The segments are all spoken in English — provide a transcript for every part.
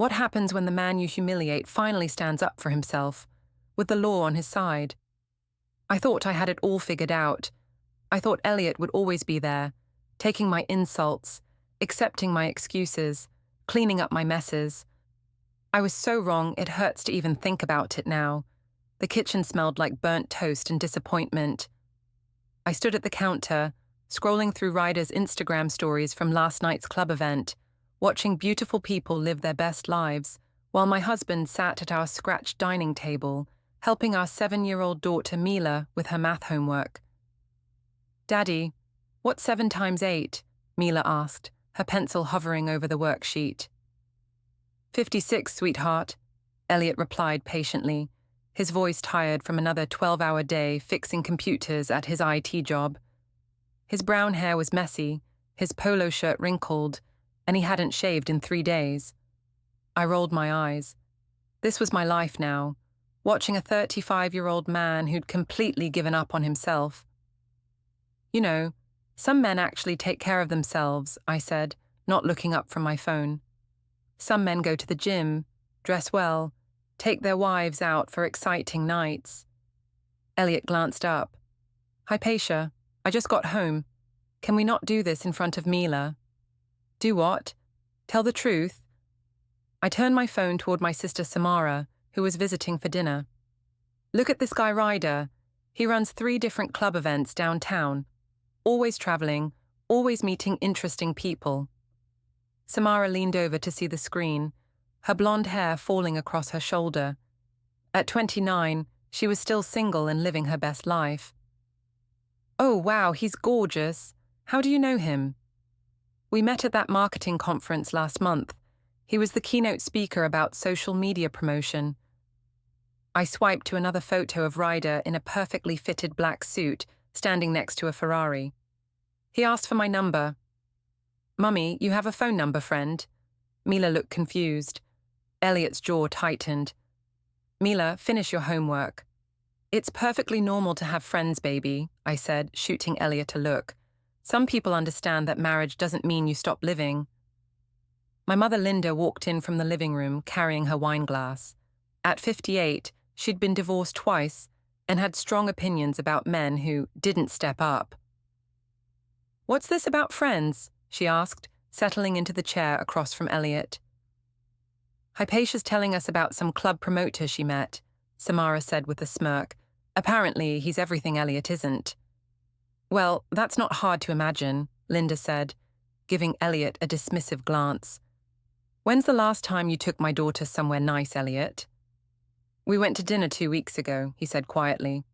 What happens when the man you humiliate finally stands up for himself, with the law on his side? I thought I had it all figured out. I thought Elliot would always be there, taking my insults, accepting my excuses, cleaning up my messes. I was so wrong it hurts to even think about it now. The kitchen smelled like burnt toast and disappointment. I stood at the counter, scrolling through Ryder's Instagram stories from last night's club event, watching beautiful people live their best lives, while my husband sat at our scratched dining table, helping our 7-year-old daughter Mila with her math homework. "Daddy, what's 7 times 8? Mila asked, her pencil hovering over the worksheet. 56, sweetheart, Elliot replied patiently, his voice tired from another 12-hour day fixing computers at his IT job. His brown hair was messy, his polo shirt wrinkled, and he hadn't shaved in 3 days. I rolled my eyes. This was my life now, watching a 35-year-old man who'd completely given up on himself. "You know, some men actually take care of themselves," I said, not looking up from my phone. "Some men go to the gym, dress well, take their wives out for exciting nights." Elliot glanced up. "Hypatia, I just got home. Can we not do this in front of Mila?" "Do what? Tell the truth?" I turned my phone toward my sister Samara, who was visiting for dinner. "Look at this guy Ryder. He runs 3 different club events downtown. Always traveling, always meeting interesting people." Samara leaned over to see the screen, her blonde hair falling across her shoulder. At 29, she was still single and living her best life. "Oh, wow, he's gorgeous. How do you know him?" "We met at that marketing conference last month. He was the keynote speaker about social media promotion." I swiped to another photo of Ryder in a perfectly fitted black suit, standing next to a Ferrari. "He asked for my number." "Mummy, you have a phone number, friend?" Mila looked confused. Elliot's jaw tightened. "Mila, finish your homework." "It's perfectly normal to have friends, baby," I said, shooting Elliot a look. "Some people understand that marriage doesn't mean you stop living." My mother Linda walked in from the living room, carrying her wine glass. At 58, she'd been divorced twice and had strong opinions about men who didn't step up. "What's this about friends?" she asked, settling into the chair across from Elliot. "Hypatia's telling us about some club promoter she met," Samara said with a smirk. "Apparently, he's everything Elliot isn't." "Well, that's not hard to imagine," Linda said, giving Elliot a dismissive glance. "When's the last time you took my daughter somewhere nice, Elliot?" "We went to dinner 2 weeks ago," he said quietly.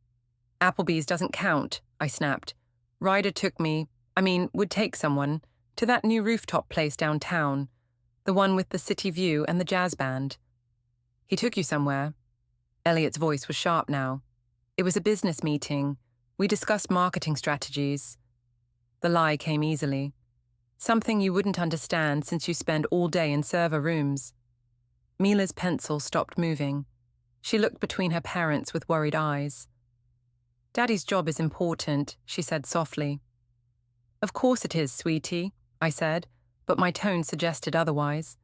"Applebee's doesn't count," I snapped. "Ryder took me, would take someone, to that new rooftop place downtown, the one with the city view and the jazz band." "He took you somewhere?" Elliot's voice was sharp now. "It was a business meeting. We discussed marketing strategies." The lie came easily. "Something you wouldn't understand since you spend all day in server rooms." Mila's pencil stopped moving. She looked between her parents with worried eyes. "Daddy's job is important," she said softly. "Of course it is, sweetie," I said, but my tone suggested otherwise.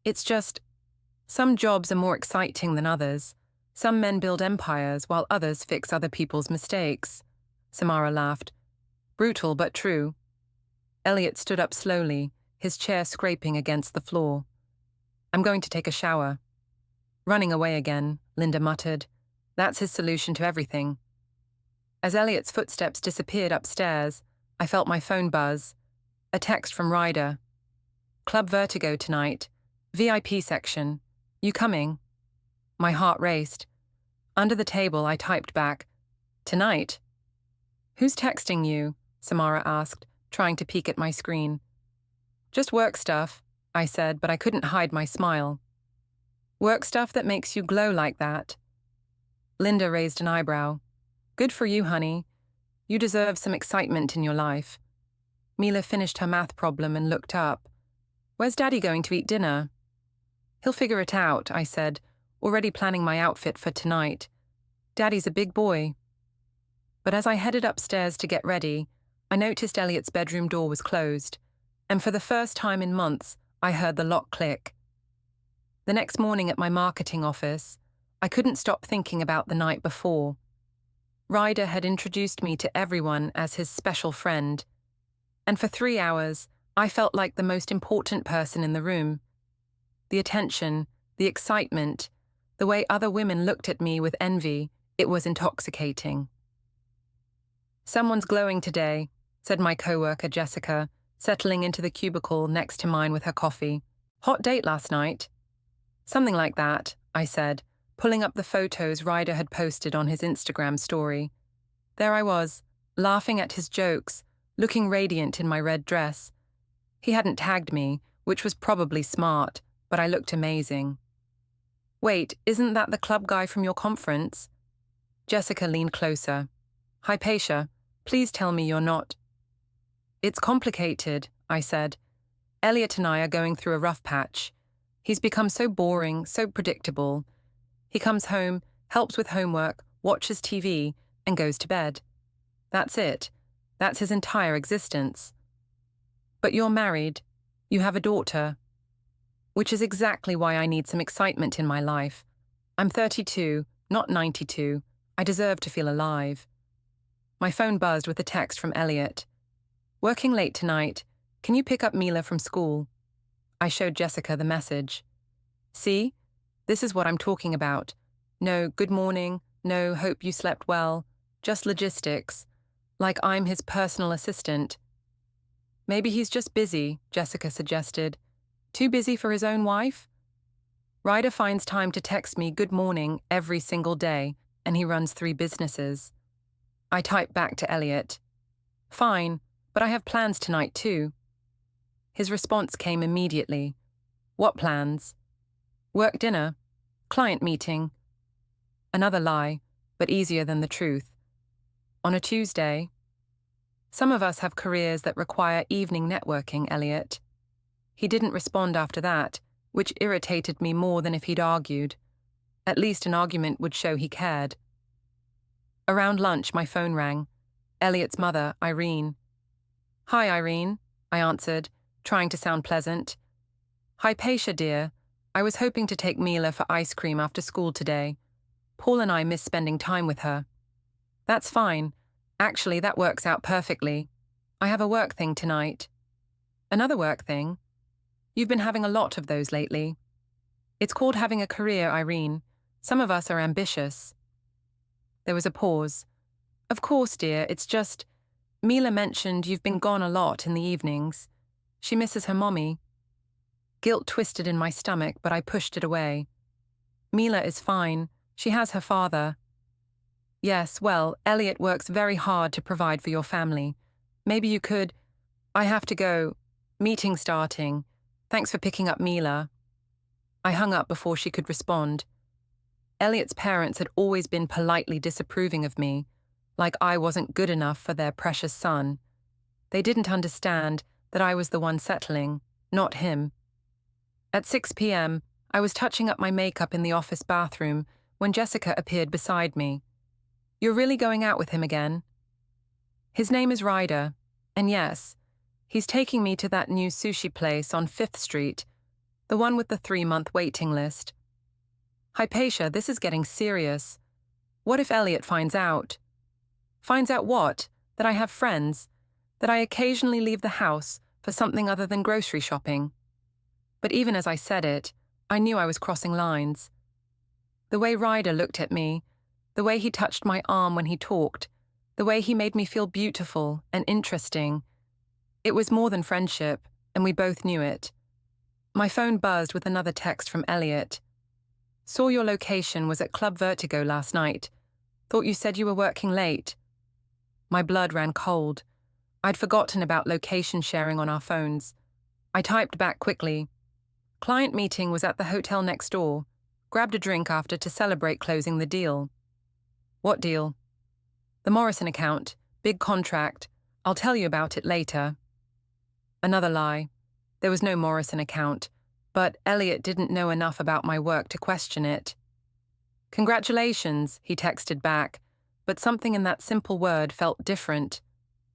"It's just, some jobs are more exciting than others. Some men build empires while others fix other people's mistakes." Samara laughed. "Brutal but true." Elliot stood up slowly, his chair scraping against the floor. "I'm going to take a shower." "Running away again," Linda muttered. "That's his solution to everything." As Elliot's footsteps disappeared upstairs, I felt my phone buzz. A text from Ryder. "Club Vertigo tonight. VIP section. You coming?" My heart raced. Under the table, I typed back, "Tonight?" "Who's texting you?" Samara asked, trying to peek at my screen. "Just work stuff," I said, but I couldn't hide my smile. "Work stuff that makes you glow like that?" Linda raised an eyebrow. "Good for you, honey. You deserve some excitement in your life." Mila finished her math problem and looked up. "Where's Daddy going to eat dinner?" "He'll figure it out," I said, already planning my outfit for tonight. "Daddy's a big boy." But as I headed upstairs to get ready, I noticed Elliot's bedroom door was closed, and for the first time in months, I heard the lock click. The next morning at my marketing office, I couldn't stop thinking about the night before. Ryder had introduced me to everyone as his special friend, and for 3 hours, I felt like the most important person in the room. The attention, the excitement, the way other women looked at me with envy, it was intoxicating. "Someone's glowing today," said my coworker Jessica, settling into the cubicle next to mine with her coffee. "Hot date last night?" "Something like that," I said, pulling up the photos Ryder had posted on his Instagram story. There I was, laughing at his jokes, looking radiant in my red dress. He hadn't tagged me, which was probably smart, but I looked amazing. "Wait, isn't that the club guy from your conference?" Jessica leaned closer. "Hypatia, please tell me you're not." "It's complicated," I said. "Elliot and I are going through a rough patch. He's become so boring, so predictable. He comes home, helps with homework, watches TV, and goes to bed. That's it. That's his entire existence. But you're married. You have a daughter. Which is exactly why I need some excitement in my life. I'm 32, not 92. I deserve to feel alive." My phone buzzed with a text from Elliot. "Working late tonight. Can you pick up Mila from school?" I showed Jessica the message. "See? This is what I'm talking about. No good morning, no hope you slept well, just logistics. Like I'm his personal assistant." "Maybe he's just busy," Jessica suggested. "Too busy for his own wife?" "Ryder finds time to text me good morning every single day, and he runs 3 businesses." I typed back to Elliot. "Fine, but I have plans tonight too." His response came immediately. "What plans?" "Work dinner. Client meeting." Another lie, but easier than the truth. "On a Tuesday?" "Some of us have careers that require evening networking, Elliot." He didn't respond after that, which irritated me more than if he'd argued. At least an argument would show he cared. Around lunch, my phone rang. Elliot's mother, Irene. "Hi, Irene," I answered, trying to sound pleasant. "Hypatia, dear. I was hoping to take Mila for ice cream after school today. Paul and I miss spending time with her." "That's fine. Actually, that works out perfectly. I have a work thing tonight." "Another work thing? You've been having a lot of those lately." "It's called having a career, Irene. Some of us are ambitious." There was a pause. "Of course, dear, it's just, Mila mentioned you've been gone a lot in the evenings. She misses her mommy." Guilt twisted in my stomach, but I pushed it away. "Mila is fine. She has her father." "Yes, well, Elliot works very hard to provide for your family. Maybe you could—" "I have to go. Meeting starting. Thanks for picking up Mila." I hung up before she could respond. Elliot's parents had always been politely disapproving of me, like I wasn't good enough for their precious son. They didn't understand that I was the one settling, not him. At 6 p.m., I was touching up my makeup in the office bathroom when Jessica appeared beside me. "You're really going out with him again?" "His name is Ryder, and yes, he's taking me to that new sushi place on 5th Street, the one with the 3-month waiting list." "Hypatia, this is getting serious. What if Elliot finds out?" "Finds out what? That I have friends? That I occasionally leave the house for something other than grocery shopping?" But even as I said it, I knew I was crossing lines. The way Ryder looked at me, the way he touched my arm when he talked, the way he made me feel beautiful and interesting. It was more than friendship, and we both knew it. My phone buzzed with another text from Elliot. "Saw your location was at Club Vertigo last night. Thought you said you were working late." My blood ran cold. I'd forgotten about location sharing on our phones. I typed back quickly. "Client meeting was at the hotel next door. Grabbed a drink after to celebrate closing the deal." "What deal?" "The Morrison account. Big contract. I'll tell you about it later." Another lie. There was no Morrison account, but Elliot didn't know enough about my work to question it. "Congratulations," he texted back, but something in that simple word felt different.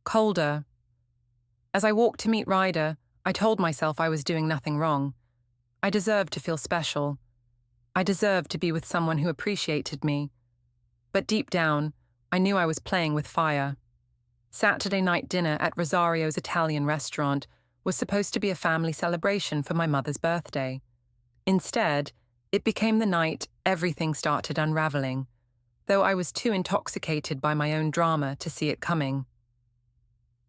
Colder. As I walked to meet Ryder, I told myself I was doing nothing wrong. I deserved to feel special. I deserved to be with someone who appreciated me. But deep down, I knew I was playing with fire. Saturday night dinner at Rosario's Italian restaurant was supposed to be a family celebration for my mother's birthday. Instead, it became the night everything started unraveling, though I was too intoxicated by my own drama to see it coming.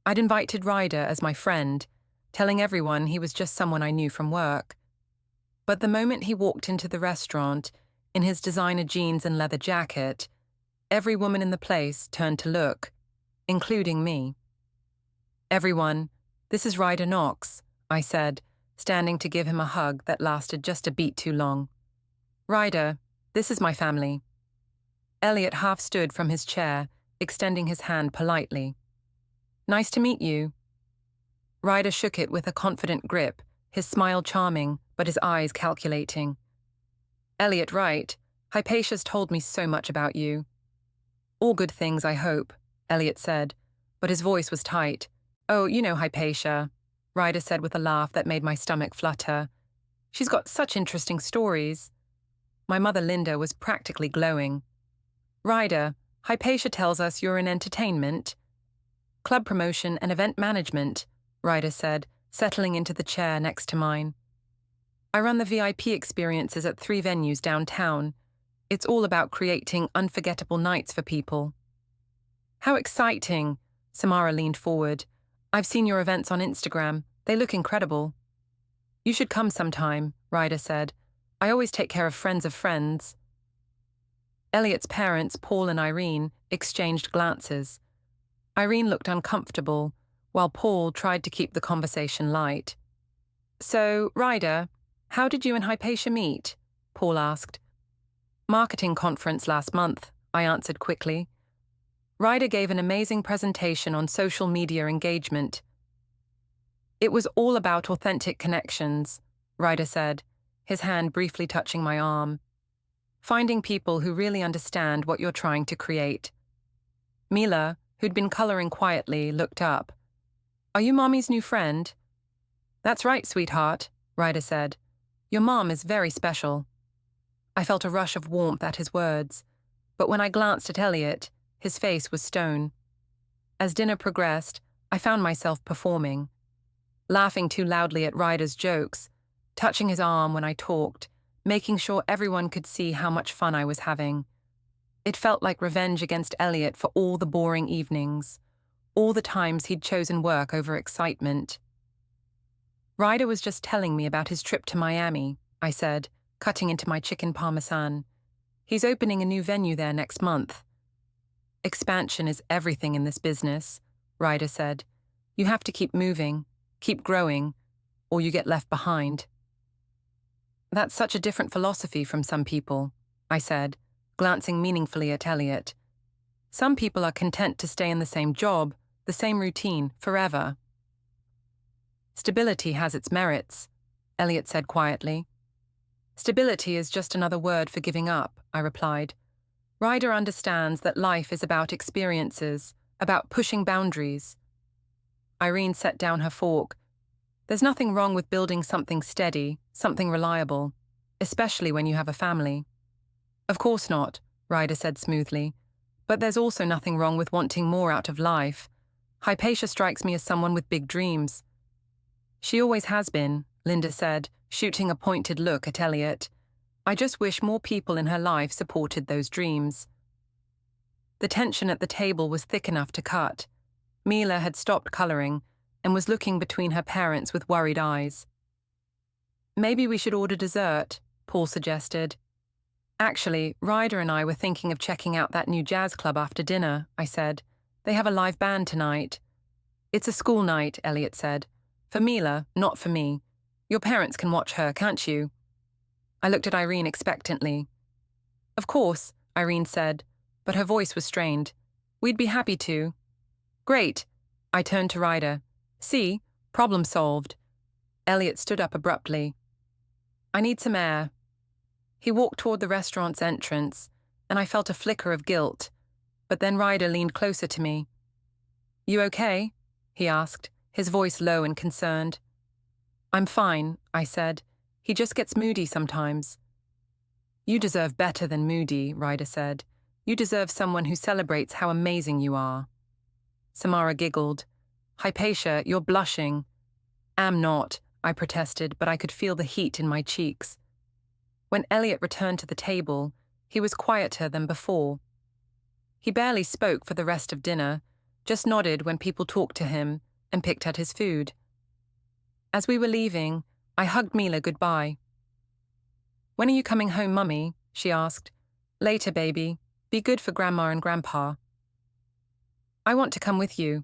I'd invited Ryder as my friend, telling everyone he was just someone I knew from work. But the moment he walked into the restaurant, in his designer jeans and leather jacket, every woman in the place turned to look, including me. "Everyone, this is Ryder Knox," I said, standing to give him a hug that lasted just a beat too long. "Ryder, this is my family." Elliot half stood from his chair, extending his hand politely. "Nice to meet you." Ryder shook it with a confident grip, his smile charming, but his eyes calculating. "Elliot, right. Hypatia's told me so much about you." "All good things, I hope," Elliot said, but his voice was tight. "Oh, you know Hypatia," Ryder said with a laugh that made my stomach flutter. "She's got such interesting stories." My mother Linda was practically glowing. "Ryder, Hypatia tells us you're in entertainment." "Club promotion and event management," Ryder said, settling into the chair next to mine. "I run the VIP experiences at 3 venues downtown. It's all about creating unforgettable nights for people." "How exciting!" Samara leaned forward. "I've seen your events on Instagram. They look incredible." "You should come sometime," Ryder said. "I always take care of friends." Elliot's parents, Paul and Irene, exchanged glances. Irene looked uncomfortable, while Paul tried to keep the conversation light. "So, Ryder, how did you and Hypatia meet?" Paul asked. "Marketing conference last month," I answered quickly. Ryder gave an amazing presentation on social media engagement. "It was all about authentic connections," Ryder said, his hand briefly touching my arm. "Finding people who really understand what you're trying to create." Mila, who'd been coloring quietly, looked up. "Are you Mommy's new friend?" "That's right, sweetheart," Ryder said. "Your mom is very special." I felt a rush of warmth at his words, but when I glanced at Elliot, his face was stone. As dinner progressed, I found myself performing, laughing too loudly at Ryder's jokes, touching his arm when I talked, making sure everyone could see how much fun I was having. It felt like revenge against Elliot for all the boring evenings, all the times he'd chosen work over excitement. "Ryder was just telling me about his trip to Miami," I said, cutting into my chicken parmesan. "He's opening a new venue there next month." "Expansion is everything in this business," Ryder said. "You have to keep moving, keep growing, or you get left behind." "That's such a different philosophy from some people," I said, glancing meaningfully at Elliot. "Some people are content to stay in the same job, the same routine, forever." "Stability has its merits," Elliot said quietly. "Stability is just another word for giving up," I replied. "Ryder understands that life is about experiences, about pushing boundaries." Irene set down her fork. "There's nothing wrong with building something steady, something reliable, especially when you have a family." "Of course not," Ryder said smoothly. "But there's also nothing wrong with wanting more out of life. Hypatia strikes me as someone with big dreams." "She always has been," Linda said, shooting a pointed look at Elliot. "I just wish more people in her life supported those dreams." The tension at the table was thick enough to cut. Mila had stopped coloring and was looking between her parents with worried eyes. "Maybe we should order dessert," Paul suggested. "Actually, Ryder and I were thinking of checking out that new jazz club after dinner," I said. "They have a live band tonight." "It's a school night," Elliot said. "For Mila, not for me. Your parents can watch her, can't you?" I looked at Irene expectantly. "Of course," Irene said, but her voice was strained. "We'd be happy to." "Great." I turned to Ryder. "See? Problem solved." Elliot stood up abruptly. "I need some air." He walked toward the restaurant's entrance, and I felt a flicker of guilt, but then Ryder leaned closer to me. "You okay?" he asked, his voice low and concerned. "I'm fine," I said. "He just gets moody sometimes." You deserve better than moody, Ryder said. You deserve someone who celebrates how amazing you are. Samara giggled. Hypatia, you're blushing. Am not, I protested, but I could feel the heat in my cheeks. When Elliot returned to the table, he was quieter than before. He barely spoke for the rest of dinner, just nodded when people talked to him and picked at his food. As we were leaving, I hugged Mila goodbye. When are you coming home, Mummy? She asked. Later, baby. Be good for Grandma and Grandpa. I want to come with you.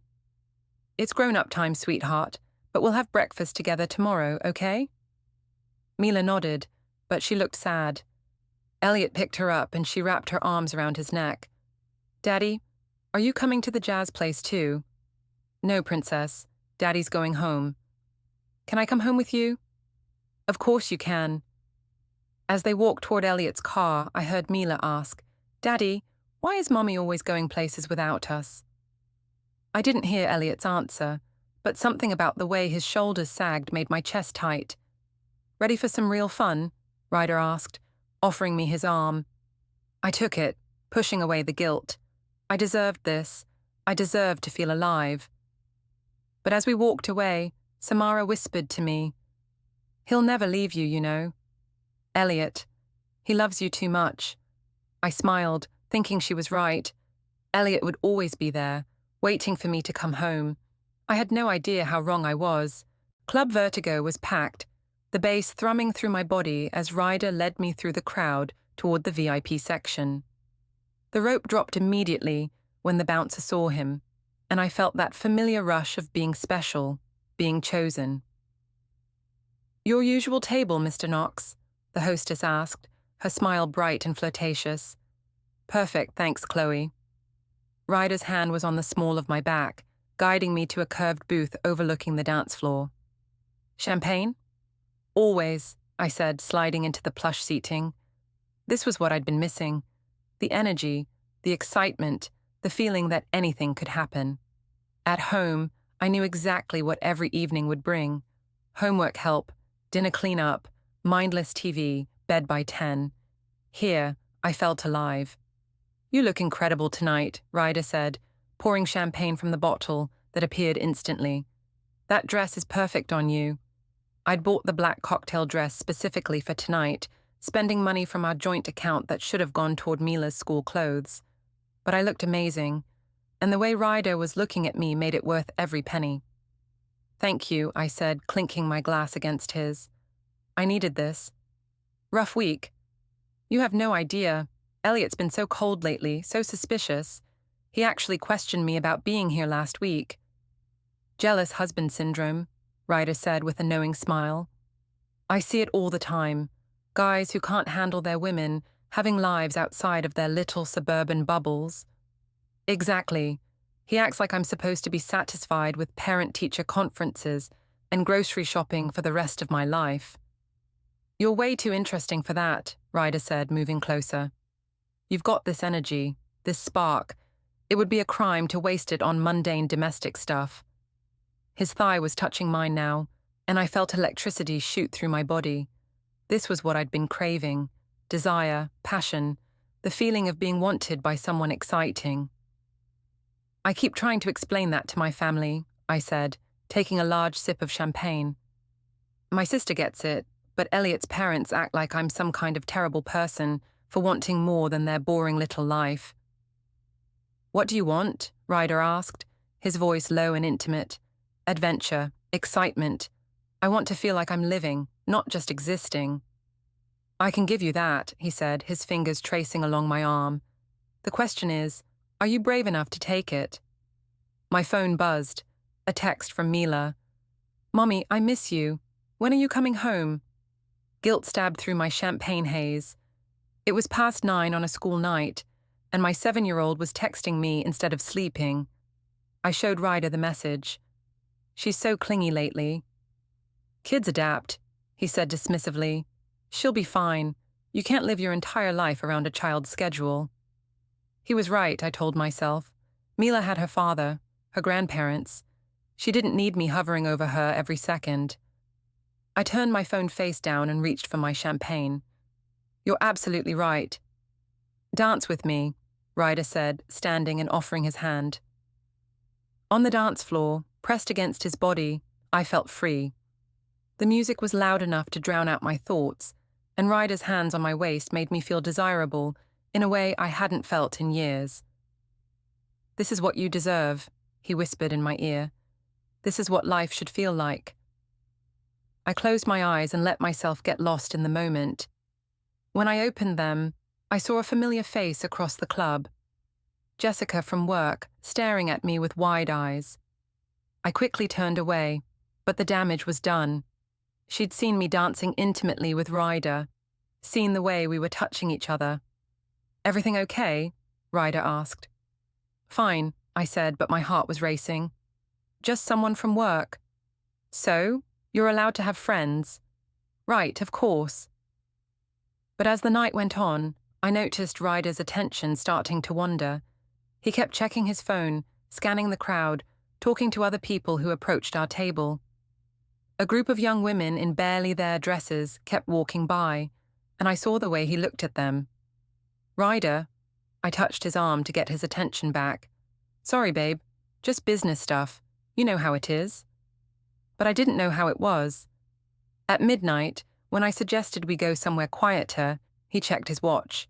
It's grown-up time, sweetheart, but we'll have breakfast together tomorrow, okay? Mila nodded, but she looked sad. Elliot picked her up and she wrapped her arms around his neck. Daddy, are you coming to the jazz place too? No, Princess. Daddy's going home. Can I come home with you? Of course you can. As they walked toward Elliot's car, I heard Mila ask, Daddy, why is Mommy always going places without us? I didn't hear Elliot's answer, but something about the way his shoulders sagged made my chest tight. Ready for some real fun? Ryder asked, offering me his arm. I took it, pushing away the guilt. I deserved this. I deserved to feel alive. But as we walked away, Samara whispered to me, He'll never leave you, you know. Elliot, he loves you too much. I smiled, thinking she was right. Elliot would always be there, waiting for me to come home. I had no idea how wrong I was. Club Vertigo was packed, the bass thrumming through my body as Ryder led me through the crowd toward the VIP section. The rope dropped immediately when the bouncer saw him, and I felt that familiar rush of being special, being chosen. Your usual table, Mr. Knox? The hostess asked, her smile bright and flirtatious. Perfect, thanks, Chloe. Ryder's hand was on the small of my back, guiding me to a curved booth overlooking the dance floor. Champagne? Always, I said, sliding into the plush seating. This was what I'd been missing. The energy, the excitement, the feeling that anything could happen. At home, I knew exactly what every evening would bring. Homework help, dinner cleanup, mindless TV, bed by 10. Here, I felt alive. You look incredible tonight, Ryder said, pouring champagne from the bottle that appeared instantly. That dress is perfect on you. I'd bought the black cocktail dress specifically for tonight, spending money from our joint account that should have gone toward Mila's school clothes. But I looked amazing, and the way Ryder was looking at me made it worth every penny. Thank you, I said, clinking my glass against his. I needed this. Rough week. You have no idea. Elliot's been so cold lately, so suspicious. He actually questioned me about being here last week. Jealous husband syndrome, Ryder said with a knowing smile. I see it all the time. Guys who can't handle their women, having lives outside of their little suburban bubbles. Exactly. He acts like I'm supposed to be satisfied with parent-teacher conferences and grocery shopping for the rest of my life. You're way too interesting for that, Ryder said, moving closer. You've got this energy, this spark. It would be a crime to waste it on mundane domestic stuff. His thigh was touching mine now, and I felt electricity shoot through my body. This was what I'd been craving. Desire, passion, the feeling of being wanted by someone exciting. I keep trying to explain that to my family, I said, taking a large sip of champagne. My sister gets it, but Elliot's parents act like I'm some kind of terrible person for wanting more than their boring little life. What do you want? Ryder asked, his voice low and intimate. Adventure, excitement. I want to feel like I'm living, not just existing. I can give you that, he said, his fingers tracing along my arm. The question is, are you brave enough to take it? My phone buzzed. A text from Mila. Mommy, I miss you. When are you coming home? Guilt stabbed through my champagne haze. It was past 9 on a school night, and my 7-year-old was texting me instead of sleeping. I showed Ryder the message. She's so clingy lately. Kids adapt, he said dismissively. She'll be fine. You can't live your entire life around a child's schedule. He was right, I told myself. Mila had her father, her grandparents. She didn't need me hovering over her every second. I turned my phone face down and reached for my champagne. You're absolutely right. Dance with me, Ryder said, standing and offering his hand. On the dance floor, pressed against his body, I felt free. The music was loud enough to drown out my thoughts, and Ryder's hands on my waist made me feel desirable in a way I hadn't felt in years. This is what you deserve, he whispered in my ear. This is what life should feel like. I closed my eyes and let myself get lost in the moment. When I opened them, I saw a familiar face across the club. Jessica from work, staring at me with wide eyes. I quickly turned away, but the damage was done. She'd seen me dancing intimately with Ryder, seen the way we were touching each other. Everything okay? Ryder asked. Fine, I said, but my heart was racing. Just someone from work. So, you're allowed to have friends. Right, of course. But as the night went on, I noticed Ryder's attention starting to wander. He kept checking his phone, scanning the crowd, talking to other people who approached our table. A group of young women in barely their dresses kept walking by, and I saw the way he looked at them. Ryder, I touched his arm to get his attention back. Sorry, babe, just business stuff. You know how it is. But I didn't know how it was. At midnight, when I suggested we go somewhere quieter, he checked his watch.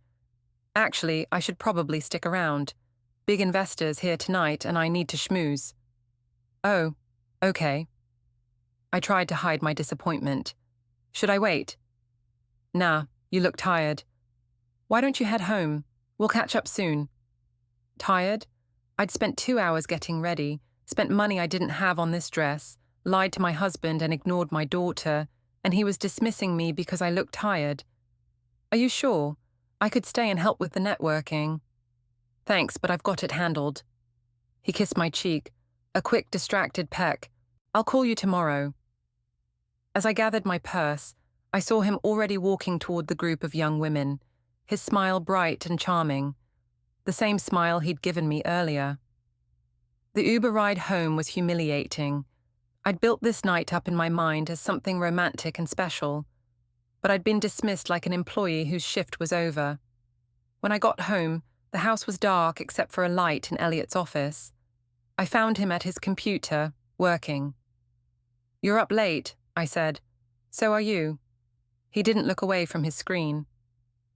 Actually, I should probably stick around. Big investors here tonight and I need to schmooze. Oh, okay. I tried to hide my disappointment. Should I wait? Nah, you look tired. Why don't you head home? We'll catch up soon. Tired? I'd spent 2 hours getting ready, spent money I didn't have on this dress, lied to my husband and ignored my daughter, and he was dismissing me because I looked tired. Are you sure? I could stay and help with the networking. Thanks, but I've got it handled. He kissed my cheek, a quick, distracted peck. I'll call you tomorrow. As I gathered my purse, I saw him already walking toward the group of young women, his smile bright and charming, the same smile he'd given me earlier. The Uber ride home was humiliating. I'd built this night up in my mind as something romantic and special, but I'd been dismissed like an employee whose shift was over. When I got home, the house was dark except for a light in Elliot's office. I found him at his computer, working. You're up late, I said. So are you. He didn't look away from his screen.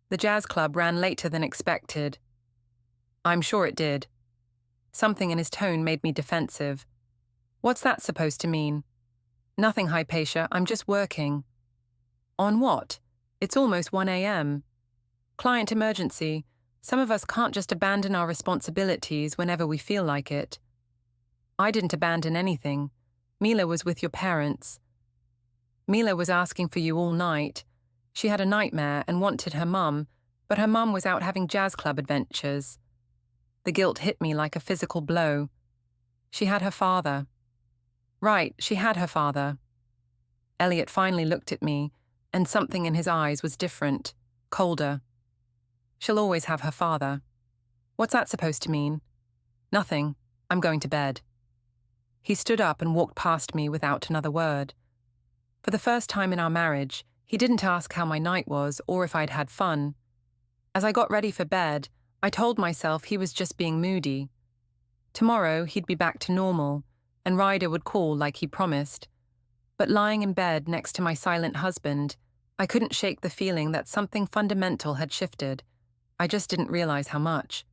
The jazz club ran later than expected. I'm sure it did. Something in his tone made me defensive. What's that supposed to mean? Nothing, Hypatia, I'm just working. On what? It's almost 1 a.m. Client emergency. Some of us can't just abandon our responsibilities whenever we feel like it. I didn't abandon anything. Mila was with your parents. Mila was asking for you all night. She had a nightmare and wanted her mum, but her mum was out having jazz club adventures. The guilt hit me like a physical blow. She had her father. Right, she had her father. Elliot finally looked at me, and something in his eyes was different, colder. She'll always have her father. What's that supposed to mean? Nothing. I'm going to bed. He stood up and walked past me without another word. For the first time in our marriage, he didn't ask how my night was or if I'd had fun. As I got ready for bed, I told myself he was just being moody. Tomorrow, he'd be back to normal, and Ryder would call like he promised. But lying in bed next to my silent husband, I couldn't shake the feeling that something fundamental had shifted. I just didn't realize how much.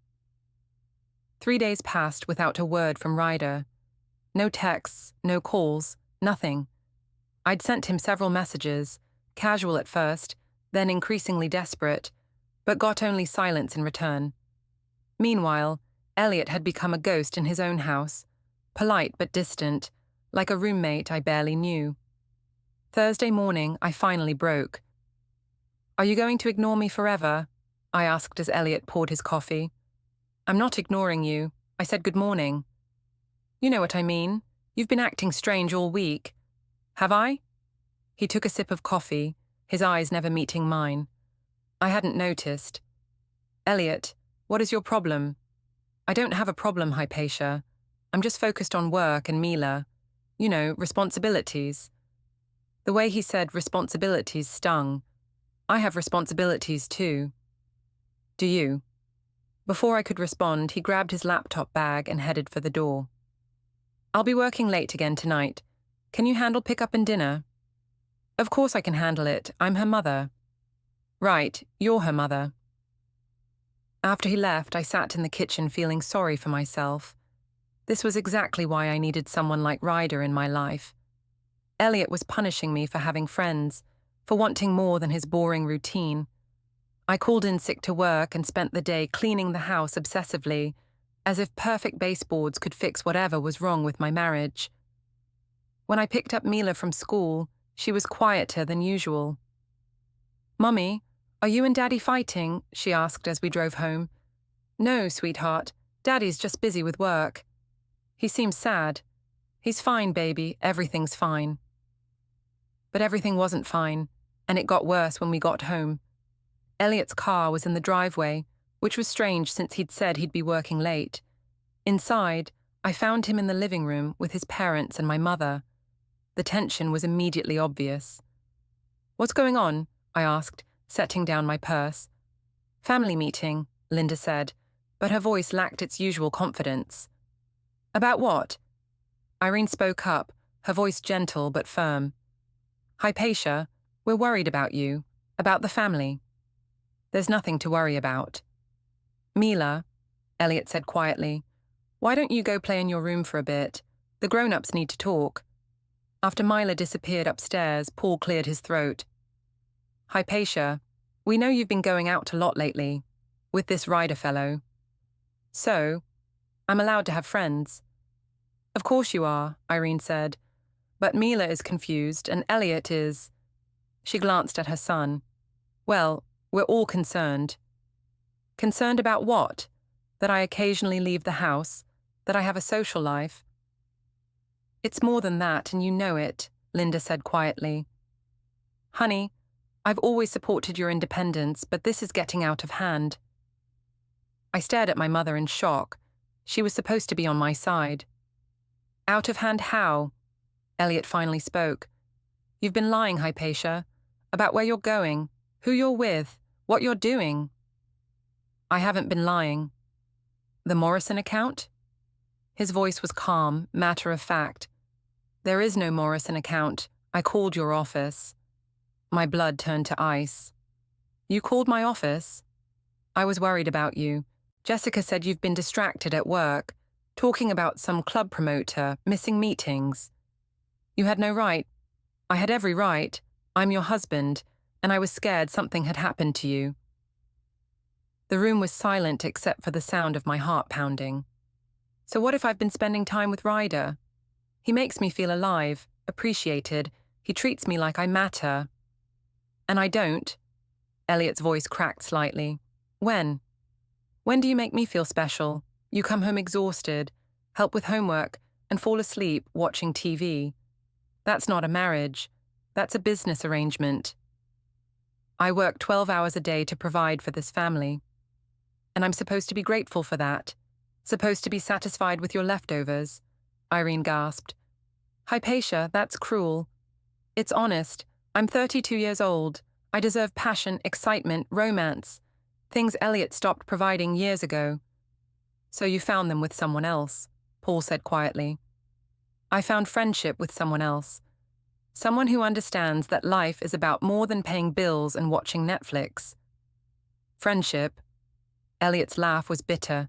3 days passed without a word from Ryder. No texts, no calls, nothing. I'd sent him several messages, casual at first, then increasingly desperate, but got only silence in return. Meanwhile, Elliot had become a ghost in his own house, polite but distant, like a roommate I barely knew. Thursday morning, I finally broke. Are you going to ignore me forever? I asked as Elliot poured his coffee. I'm not ignoring you. I said good morning. You know what I mean. You've been acting strange all week. Have I? He took a sip of coffee, his eyes never meeting mine. I hadn't noticed. Elliot, what is your problem? I don't have a problem, Hypatia. I'm just focused on work and Mila. You know, responsibilities. The way he said responsibilities stung. I have responsibilities too. Do you? Before I could respond, he grabbed his laptop bag and headed for the door. I'll be working late again tonight. Can you handle pickup and dinner? Of course I can handle it. I'm her mother. Right, you're her mother. After he left, I sat in the kitchen feeling sorry for myself. This was exactly why I needed someone like Ryder in my life. Elliot was punishing me for having friends, for wanting more than his boring routine. I called in sick to work and spent the day cleaning the house obsessively, as if perfect baseboards could fix whatever was wrong with my marriage. When I picked up Mila from school, she was quieter than usual. "Mummy, are you and Daddy fighting?" she asked as we drove home. "No, sweetheart. Daddy's just busy with work." "He seems sad." "He's fine, baby. Everything's fine." But everything wasn't fine, and it got worse when we got home. Elliot's car was in the driveway, which was strange since he'd said he'd be working late. Inside, I found him in the living room with his parents and my mother. The tension was immediately obvious. "What's going on?" I asked, setting down my purse. "Family meeting," Linda said, but her voice lacked its usual confidence. "About what?" Irene spoke up, her voice gentle but firm. "Hypatia, we're worried about you, about the family." "There's nothing to worry about." "Mila," Elliot said quietly, "why don't you go play in your room for a bit? The grown-ups need to talk." After Mila disappeared upstairs, Paul cleared his throat. "Hypatia, we know you've been going out a lot lately, with this Ryder fellow. So, I'm allowed to have friends." "Of course you are," Irene said, "but Mila is confused and Elliot is—" She glanced at her son. "Well, we're all concerned." "Concerned about what? That I occasionally leave the house? That I have a social life?" "It's more than that, and you know it," Linda said quietly. "Honey, I've always supported your independence, but this is getting out of hand." I stared at my mother in shock. She was supposed to be on my side. "Out of hand how?" Elliot finally spoke. "You've been lying, Hypatia, about where you're going, who you're with, what you're doing." "I haven't been lying." "The Morrison account?" His voice was calm, matter-of-fact. "There is no Morrison account. I called your office." My blood turned to ice. "You called my office?" "I was worried about you. Jessica said you've been distracted at work, talking about some club promoter, missing meetings." "You had no right." "I had every right. I'm your husband, and I was scared something had happened to you." The room was silent except for the sound of my heart pounding. "So what if I've been spending time with Ryder? He makes me feel alive, appreciated. He treats me like I matter." "And I don't?" Elliot's voice cracked slightly. "When? When do you make me feel special? You come home exhausted, help with homework, and fall asleep watching TV. That's not a marriage. That's a business arrangement. I work 12 hours a day to provide for this family. And I'm supposed to be grateful for that. Supposed to be satisfied with your leftovers," Irene gasped. "Hypatia, that's cruel. It's honest. I'm 32 years old. I deserve passion, excitement, romance. Things Elliot stopped providing years ago." "So you found them with someone else," Paul said quietly. "I found friendship with someone else. Someone who understands that life is about more than paying bills and watching Netflix." "Friendship?" Elliot's laugh was bitter.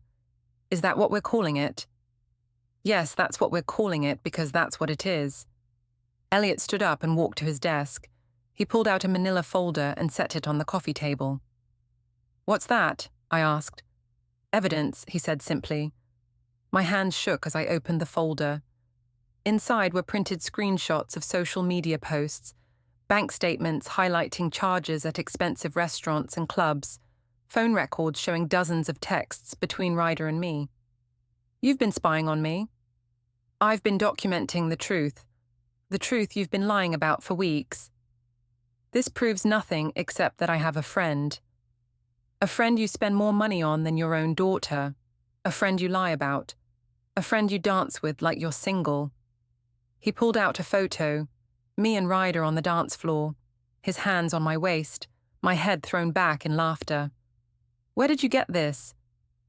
"Is that what we're calling it?" "Yes, that's what we're calling it because that's what it is." Elliot stood up and walked to his desk. He pulled out a manila folder and set it on the coffee table. "What's that?" I asked. "Evidence," he said simply. My hands shook as I opened the folder. Inside were printed screenshots of social media posts, bank statements highlighting charges at expensive restaurants and clubs, phone records showing dozens of texts between Ryder and me. "You've been spying on me." "I've been documenting the truth you've been lying about for weeks. This proves nothing except that I have a friend. A friend you spend more money on than your own daughter. A friend you lie about. A friend you dance with like you're single." He pulled out a photo, me and Ryder on the dance floor, his hands on my waist, my head thrown back in laughter. Where did you get this?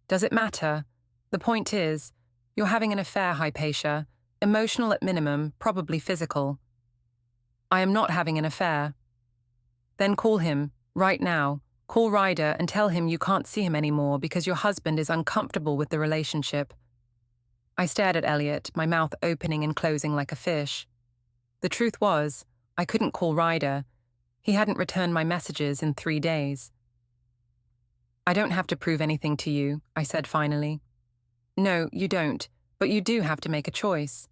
Does it matter? The point is, you're having an affair, Hypatia. Emotional at minimum, probably physical. I am not having an affair. Then call him, right now. Call Ryder and tell him you can't see him anymore because your husband is uncomfortable with the relationship. I stared at Elliot, my mouth opening and closing like a fish. The truth was, I couldn't call Ryder. He hadn't returned my messages in 3 days. I don't have to prove anything to you, I said finally. No, you don't, but you do have to make a choice.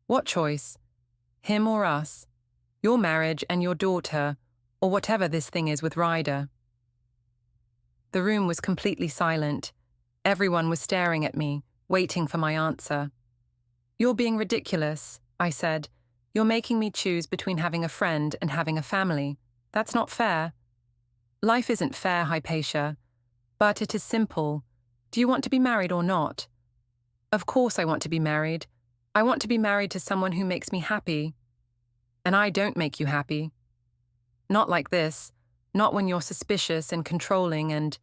What choice? Him or us? Your marriage and your daughter, or whatever this thing is with Ryder. The room was completely silent. Everyone was staring at me, waiting for my answer. You're being ridiculous, I said. You're making me choose between having a friend and having a family. That's not fair. Life isn't fair, Hypatia. But it is simple. Do you want to be married or not? Of course I want to be married. I want to be married to someone who makes me happy. And I don't make you happy. Not like this. Not when you're suspicious and controlling and...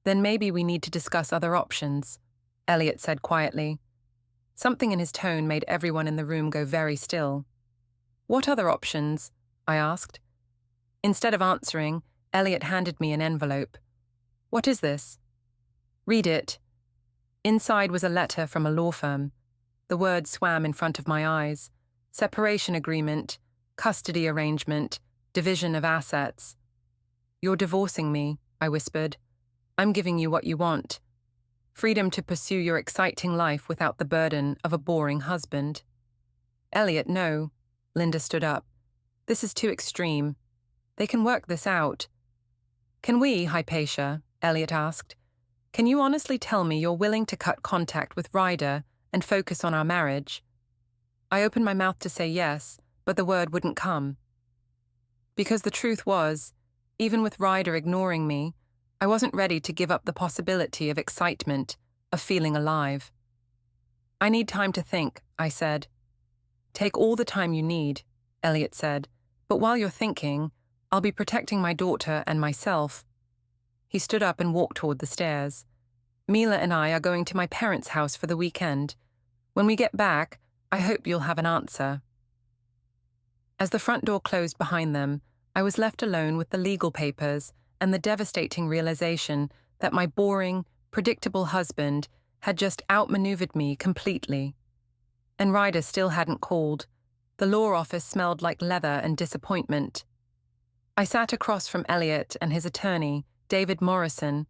Then maybe we need to discuss other options, Elliot said quietly. Something in his tone made everyone in the room go very still. What other options? I asked. Instead of answering, Elliot handed me an envelope. What is this? Read it. Inside was a letter from a law firm. The words swam in front of my eyes. Separation agreement, custody arrangement, division of assets. You're divorcing me, I whispered. I'm giving you what you want. Freedom to pursue your exciting life without the burden of a boring husband. Elliot, no. Linda stood up. This is too extreme. They can work this out. Can we, Hypatia? Elliot asked. Can you honestly tell me you're willing to cut contact with Ryder and focus on our marriage? I opened my mouth to say yes, but the word wouldn't come. Because the truth was, even with Ryder ignoring me, I wasn't ready to give up the possibility of excitement, of feeling alive. I need time to think, I said. Take all the time you need, Elliot said, but while you're thinking, I'll be protecting my daughter and myself. He stood up and walked toward the stairs. Mila and I are going to my parents' house for the weekend. When we get back, I hope you'll have an answer. As the front door closed behind them, I was left alone with the legal papers and the devastating realization that my boring, predictable husband had just outmaneuvered me completely. And Ryder still hadn't called. The law office smelled like leather and disappointment. I sat across from Elliot and his attorney, David Morrison,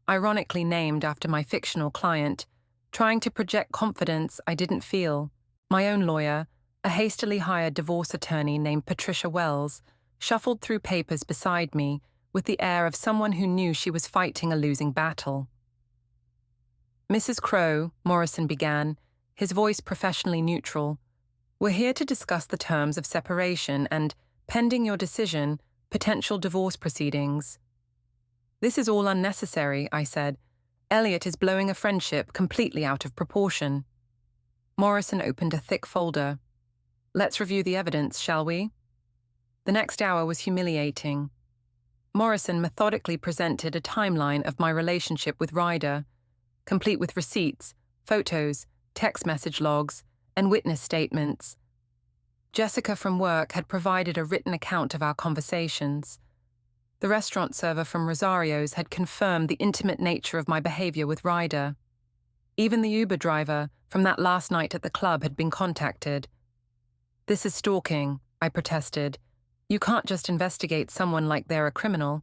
ironically named after my fictional client, trying to project confidence I didn't feel. My own lawyer, a hastily hired divorce attorney named Patricia Wells, shuffled through papers beside me with the air of someone who knew she was fighting a losing battle. Mrs. Crowe, Morrison began, his voice professionally neutral, we're here to discuss the terms of separation and, pending your decision, potential divorce proceedings. This is all unnecessary, I said. Elliot is blowing a friendship completely out of proportion. Morrison opened a thick folder. Let's review the evidence, shall we? The next hour was humiliating. Morrison methodically presented a timeline of my relationship with Ryder, complete with receipts, photos, text message logs, and witness statements. Jessica from work had provided a written account of our conversations. The restaurant server from Rosario's had confirmed the intimate nature of my behavior with Ryder. Even the Uber driver from that last night at the club had been contacted. This is stalking, I protested. You can't just investigate someone like they're a criminal.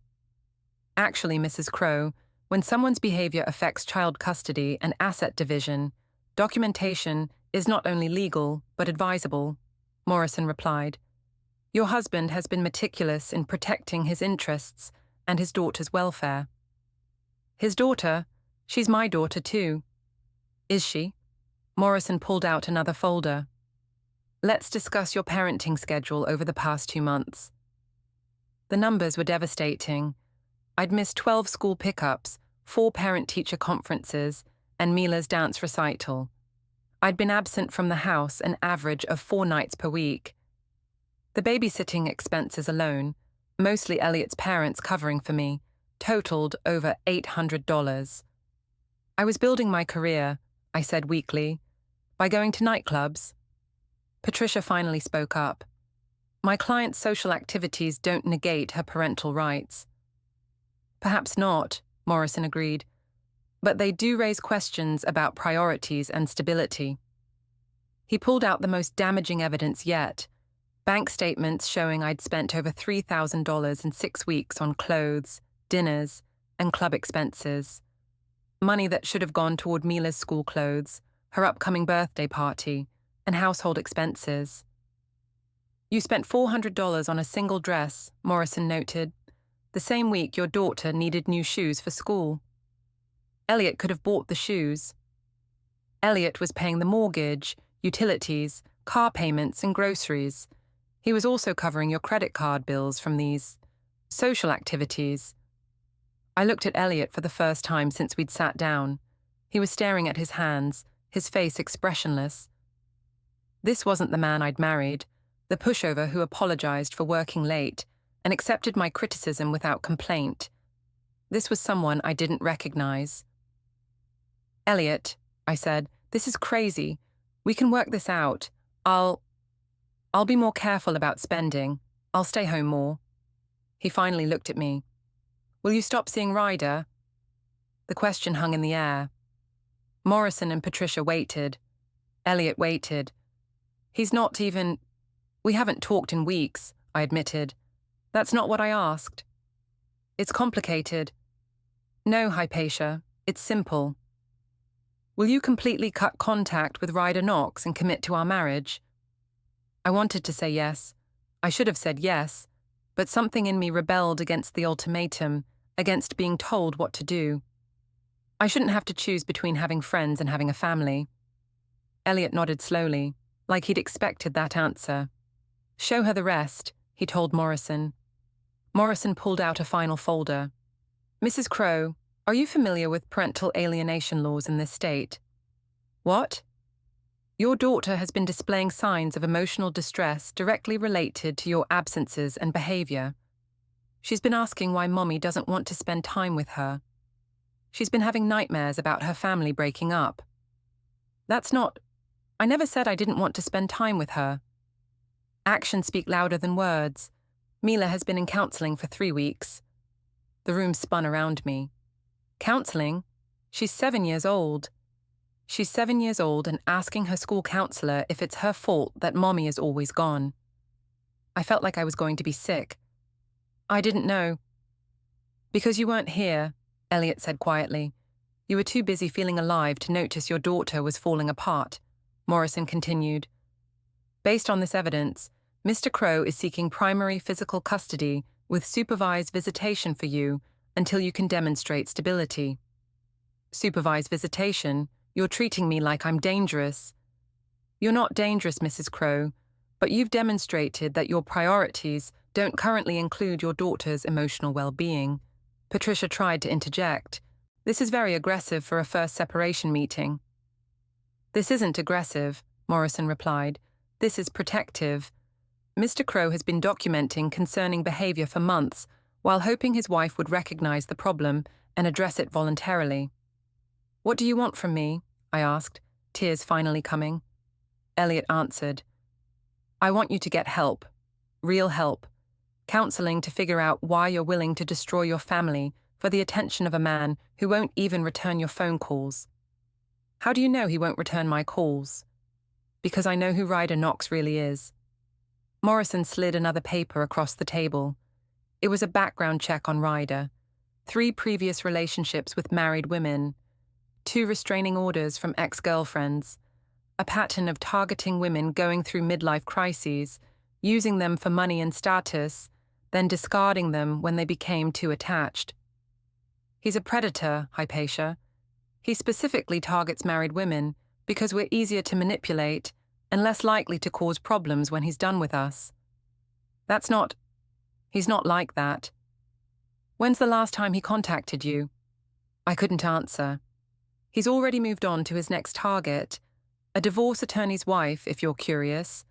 Actually, Mrs. Crowe, when someone's behavior affects child custody and asset division, documentation is not only legal but advisable, Morrison replied. Your husband has been meticulous in protecting his interests and his daughter's welfare. His daughter? She's my daughter too. Is she? Morrison pulled out another folder. Let's discuss your parenting schedule over the past 2 months. The numbers were devastating. I'd missed 12 school pickups, 4 parent-teacher conferences, and Mila's dance recital. I'd been absent from the house an average of 4 nights per week. The babysitting expenses alone, mostly Elliot's parents covering for me, totaled over $800. I was building my career, I said weakly, by going to nightclubs. Patricia finally spoke up. My client's social activities don't negate her parental rights. Perhaps not, Morrison agreed, but they do raise questions about priorities and stability. He pulled out the most damaging evidence yet, bank statements showing I'd spent over $3,000 in 6 weeks on clothes, dinners, and club expenses. Money that should have gone toward Mila's school clothes, her upcoming birthday party, and household expenses. You spent $400 on a single dress, Morrison noted, the same week your daughter needed new shoes for school. Elliot could have bought the shoes. Elliot was paying the mortgage, utilities, car payments, and groceries. He was also covering your credit card bills from these social activities. I looked at Elliot for the first time since we'd sat down. He was staring at his hands, his face expressionless. This wasn't the man I'd married, the pushover who apologized for working late and accepted my criticism without complaint. This was someone I didn't recognize. Elliot, I said, this is crazy. We can work this out. I'll be more careful about spending. I'll stay home more. He finally looked at me. Will you stop seeing Ryder? The question hung in the air. Morrison and Patricia waited. Elliot waited. We haven't talked in weeks, I admitted. That's not what I asked. It's complicated. No, Hypatia, it's simple. Will you completely cut contact with Ryder Knox and commit to our marriage? I wanted to say yes. I should have said yes, but something in me rebelled against the ultimatum, against being told what to do. I shouldn't have to choose between having friends and having a family. Elliot nodded slowly, like he'd expected that answer. Show her the rest, he told Morrison. Morrison pulled out a final folder. Mrs. Crowe, are you familiar with parental alienation laws in this state? What? Your daughter has been displaying signs of emotional distress directly related to your absences and behavior. She's been asking why Mommy doesn't want to spend time with her. She's been having nightmares about her family breaking up. I never said I didn't want to spend time with her. Actions speak louder than words. Mila has been in counseling for 3 weeks. The room spun around me. Counseling? She's 7 years old. She's 7 years old and asking her school counselor if it's her fault that Mommy is always gone. I felt like I was going to be sick. I didn't know. Because you weren't here, Elliot said quietly. You were too busy feeling alive to notice your daughter was falling apart, Morrison continued. Based on this evidence, Mr. Crowe is seeking primary physical custody with supervised visitation for you until you can demonstrate stability. Supervised visitation? You're treating me like I'm dangerous. You're not dangerous, Mrs. Crowe, but you've demonstrated that your priorities don't currently include your daughter's emotional well-being. Patricia tried to interject. This is very aggressive for a first separation meeting. This isn't aggressive, Morrison replied. This is protective. Mr. Crowe has been documenting concerning behavior for months while hoping his wife would recognize the problem and address it voluntarily. What do you want from me? I asked, tears finally coming. Elliot answered. I want you to get help. Real help. Counseling to figure out why you're willing to destroy your family for the attention of a man who won't even return your phone calls. How do you know he won't return my calls? Because I know who Ryder Knox really is. Morrison slid another paper across the table. It was a background check on Ryder. 3 previous relationships with married women. 2 restraining orders from ex-girlfriends. A pattern of targeting women going through midlife crises, using them for money and status, then discarding them when they became too attached. He's a predator, Hypatia. He specifically targets married women because we're easier to manipulate and less likely to cause problems when he's done with us. He's not like that. When's the last time he contacted you? I couldn't answer. He's already moved on to his next target, a divorce attorney's wife, if you're curious,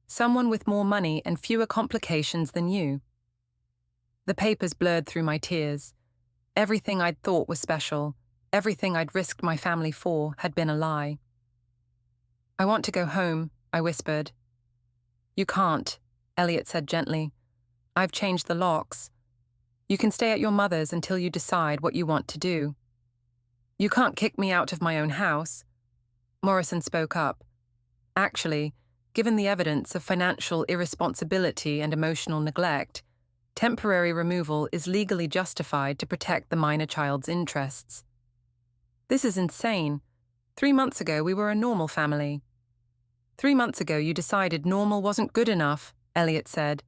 someone with more money and fewer complications than you. The papers blurred through my tears. Everything I'd thought was special, everything I'd risked my family for, had been a lie. "I want to go home," I whispered. "You can't," Elliot said gently. "I've changed the locks. You can stay at your mother's until you decide what you want to do." "You can't kick me out of my own house." Morrison spoke up. "Actually, given the evidence of financial irresponsibility and emotional neglect, temporary removal is legally justified to protect the minor child's interests." "This is insane. 3 months ago we were a normal family." 3 months ago you decided normal wasn't good enough," Elliot said.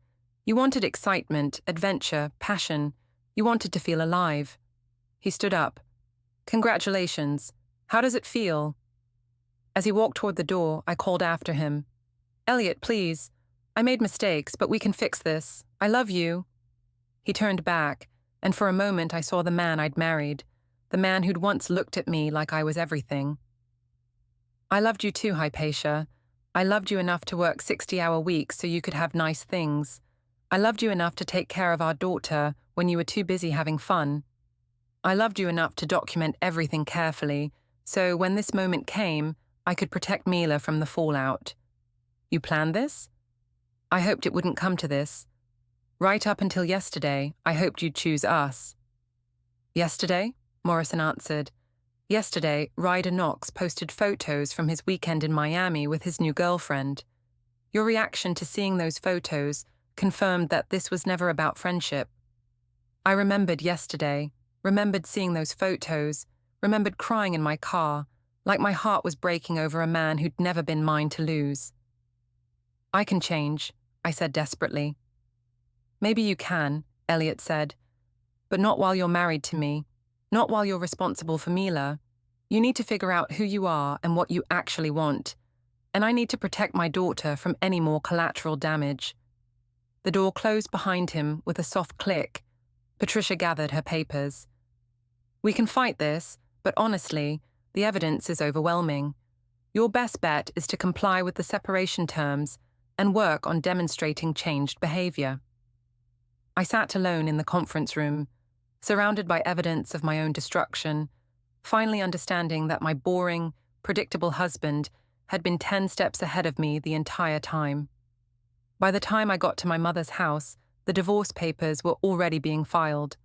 "You wanted excitement, adventure, passion. You wanted to feel alive." He stood up. "Congratulations. How does it feel?" As he walked toward the door, I called after him. "Elliot, please. I made mistakes, but we can fix this. I love you." He turned back, and for a moment I saw the man I'd married, the man who'd once looked at me like I was everything. "I loved you too, Hypatia. I loved you enough to work 60-hour weeks so you could have nice things. I loved you enough to take care of our daughter when you were too busy having fun. I loved you enough to document everything carefully, so when this moment came, I could protect Mila from the fallout. You planned this? I hoped it wouldn't come to this. Right up until yesterday, I hoped you'd choose us." "Yesterday?" Morrison answered. "Yesterday, Ryder Knox posted photos from his weekend in Miami with his new girlfriend. Your reaction to seeing those photos confirmed that this was never about friendship. I remembered yesterday, remembered seeing those photos, remembered crying in my car, like my heart was breaking over a man who'd never been mine to lose." "I can change," I said desperately. "Maybe you can," Elliot said, "but not while you're married to me, not while you're responsible for Mila. You need to figure out who you are and what you actually want, and I need to protect my daughter from any more collateral damage." The door closed behind him with a soft click. Patricia gathered her papers. "We can fight this, but honestly, the evidence is overwhelming. Your best bet is to comply with the separation terms and work on demonstrating changed behavior." I sat alone in the conference room, surrounded by evidence of my own destruction, finally understanding that my boring, predictable husband had been 10 steps ahead of me the entire time. By the time I got to my mother's house, the divorce papers were already being filed.